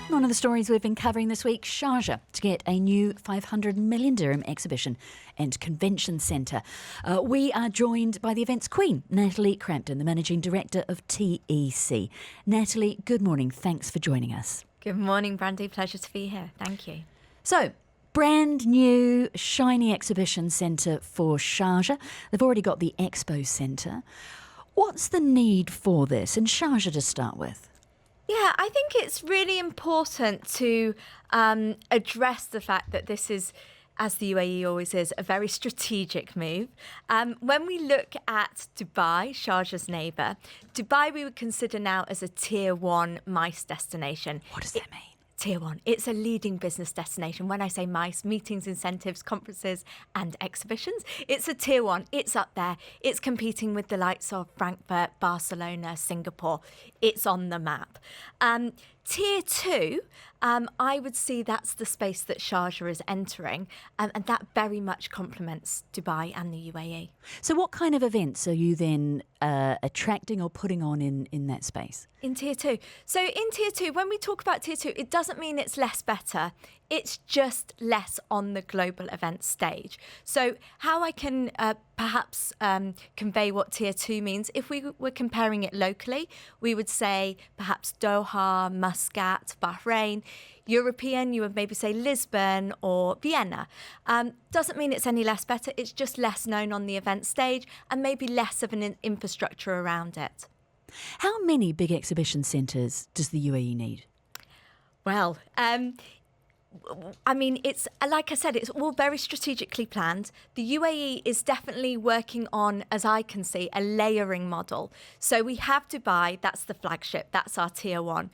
One of the stories we've been covering this week, Sharjah to get a new 500 million dirham exhibition and convention centre. We are joined by the event's queen, Natalie Crampton, the Managing Director of TEC. Natalie, good morning. Thanks for joining us. Good morning, Brandy. Pleasure to be here. Thank you. So, brand new, shiny exhibition centre for Sharjah. They've already got the Expo Centre. What's the need for this in Sharjah to start with? Yeah, I think it's really important to address the fact that this is, as the UAE always is, a very strategic move. When we look at Dubai, Sharjah's neighbour, Dubai we would consider now as a Tier 1 MICE destination. What does that mean? Tier 1. It's a leading business destination. When I say MICE, meetings, incentives, conferences and exhibitions, it's a Tier 1. It's up there. It's competing with the likes of Frankfurt, Barcelona, Singapore. It's on the map. Tier 2, I would see that's the space that Sharjah is entering, and that very much complements Dubai and the UAE. So what kind of events are you then attracting or putting on in that space? In Tier 2. So in Tier 2, when we talk about Tier 2, it doesn't mean it's less better. It's just less on the global event stage. So how I can perhaps convey what Tier 2 means, if we were comparing it locally, we would say perhaps Doha, Muscat, Bahrain. European, you would maybe say Lisbon or Vienna. Doesn't mean it's any less better. It's just less known on the event stage and maybe less of an infrastructure around it. How many big exhibition centres does the UAE need? Well, I mean, it's like I said, it's all very strategically planned. The UAE is definitely working on, as I can see, a layering model. So we have Dubai, that's the flagship, that's our Tier 1.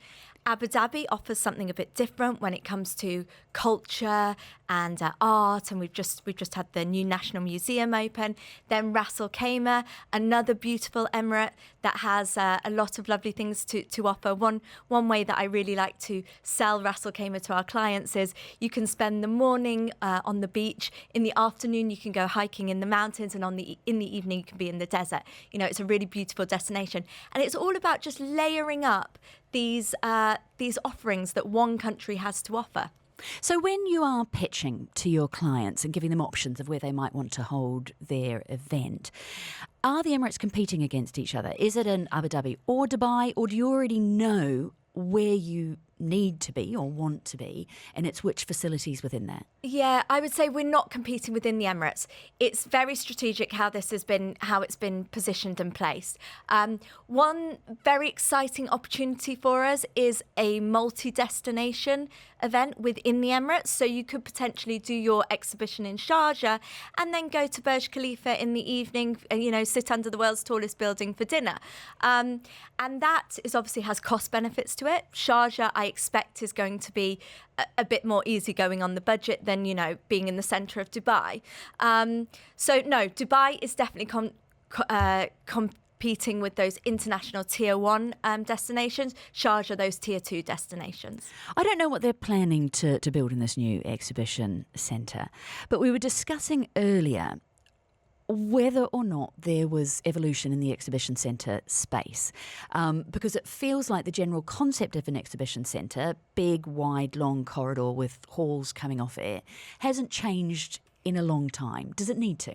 Abu Dhabi offers something a bit different when it comes to culture and art, and we've just had the new National Museum open. Then Ras Al Khaimah, another beautiful emirate that has a lot of lovely things to offer. One way that I really like to sell Ras Al Khaimah to our clients is you can spend the morning on the beach, in the afternoon you can go hiking in the mountains, and in the evening you can be in the desert. You know, it's a really beautiful destination, and it's all about just layering up these offerings that one country has to offer. So when you are pitching to your clients and giving them options of where they might want to hold their event, are the Emirates competing against each other? Is it in Abu Dhabi or Dubai, or do you already know where you need to be or want to be, and it's which facilities within that? Yeah, I would say we're not competing within the Emirates. It's very strategic how it's been positioned and placed. One very exciting opportunity for us is a multi-destination event within the Emirates. So you could potentially do your exhibition in Sharjah and then go to Burj Khalifa in the evening, and sit under the world's tallest building for dinner. And that is obviously has cost benefits to it. Sharjah, I expect, is going to be a bit more easygoing on the budget than, being in the centre of Dubai. So no, Dubai is definitely competing with those international Tier 1 destinations. Sharjah, those Tier 2 destinations. I don't know what they're planning to build in this new exhibition centre, but we were discussing earlier whether or not there was evolution in the exhibition centre space, because it feels like the general concept of an exhibition centre, big, wide, long corridor with halls coming off it, hasn't changed in a long time. Does it need to?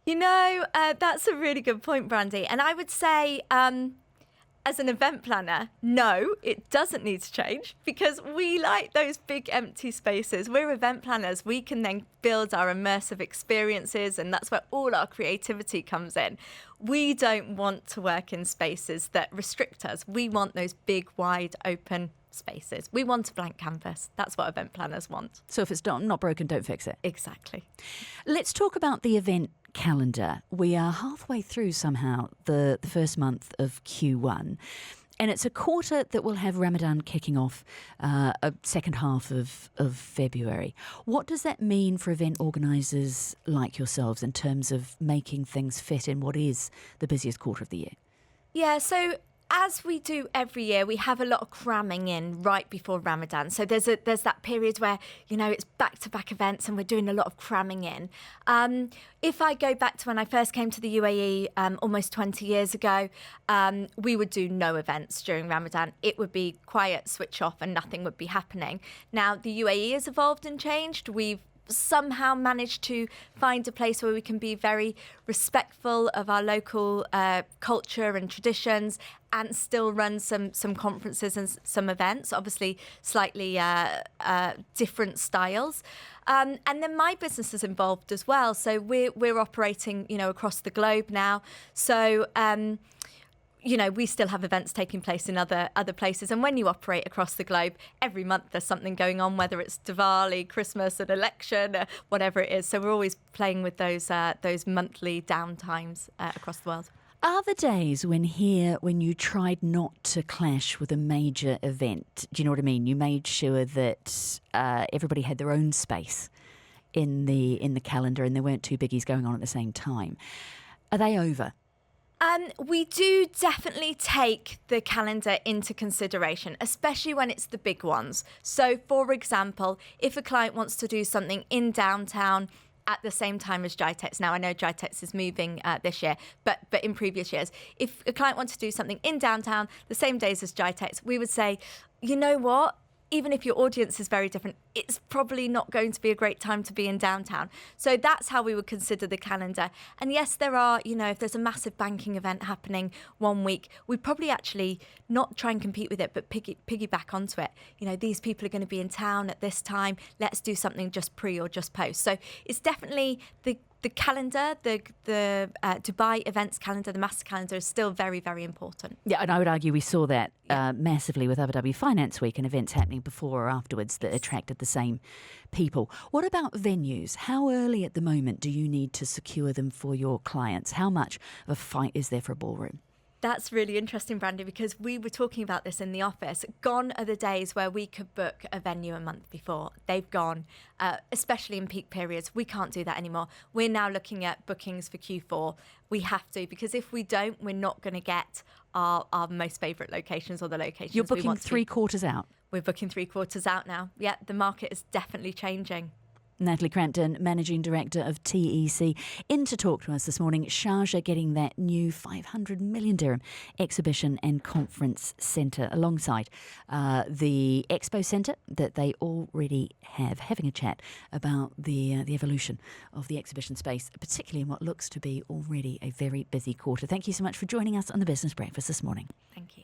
That's a really good point, Brandy. And I would say, as an event planner, no, it doesn't need to change, because we like those big empty spaces. We're event planners. We can then build our immersive experiences, and that's where all our creativity comes in. We don't want to work in spaces that restrict us. We want those big, wide open spaces. We want a blank canvas. That's what event planners want. So if it's not broken, don't fix it. Exactly. Let's talk about the event calendar. We are halfway through somehow the first month of Q1, and it's a quarter that will have Ramadan kicking off a second half of February. What does that mean for event organisers like yourselves in terms of making things fit in what is the busiest quarter of the year? Yeah, so As we do every year, we have a lot of cramming in right before Ramadan. So there's that period where, it's back-to-back events and we're doing a lot of cramming in. If I go back to when I first came to the UAE almost 20 years ago, we would do no events during Ramadan. It would be quiet, switch off, and nothing would be happening. Now, the UAE has evolved and changed. We've somehow managed to find a place where we can be very respectful of our local culture and traditions and still run some conferences and some events, obviously slightly different styles. And then my business is involved as well. So we're operating, across the globe now. So we still have events taking place in other places. And when you operate across the globe, every month there's something going on, whether it's Diwali, Christmas, an election, whatever it is. So we're always playing with those monthly downtimes across the world. Are there days when you tried not to clash with a major event? Do you know what I mean? You made sure that everybody had their own space in the calendar and there weren't two biggies going on at the same time. Are they over? We do definitely take the calendar into consideration, especially when it's the big ones. So, for example, if a client wants to do something in downtown at the same time as GITEX, now I know GITEX is moving this year, but in previous years, if a client wants to do something in downtown the same days as GITEX, we would say, you know what? Even if your audience is very different, it's probably not going to be a great time to be in downtown. So that's how we would consider the calendar. And yes, there are, if there's a massive banking event happening one week, we'd probably actually not try and compete with it, but piggyback onto it. These people are going to be in town at this time. Let's do something just pre or just post. So it's definitely the calendar, the Dubai events calendar, the master calendar is still very, very important. Yeah, and I would argue we saw that massively with Abu Dhabi Finance Week and events happening before or afterwards that attracted the same people. What about venues? How early at the moment do you need to secure them for your clients? How much of a fight is there for a ballroom? That's really interesting, Brandy, because we were talking about this in the office. Gone are the days where we could book a venue a month before. They've gone, especially in peak periods. We can't do that anymore. We're now looking at bookings for Q4. We have to, because if we don't, we're not going to get our most favourite locations or the locations You're we booking want to. 3 quarters out? We're booking 3 quarters out now. Yeah, the market is definitely changing. Natalie Crampton, Managing Director of TEC, in to talk to us this morning. Sharjah getting that new 500 million dirham exhibition and conference centre alongside the expo centre that they already have. Having a chat about the evolution of the exhibition space, particularly in what looks to be already a very busy quarter. Thank you so much for joining us on the Business Breakfast this morning. Thank you.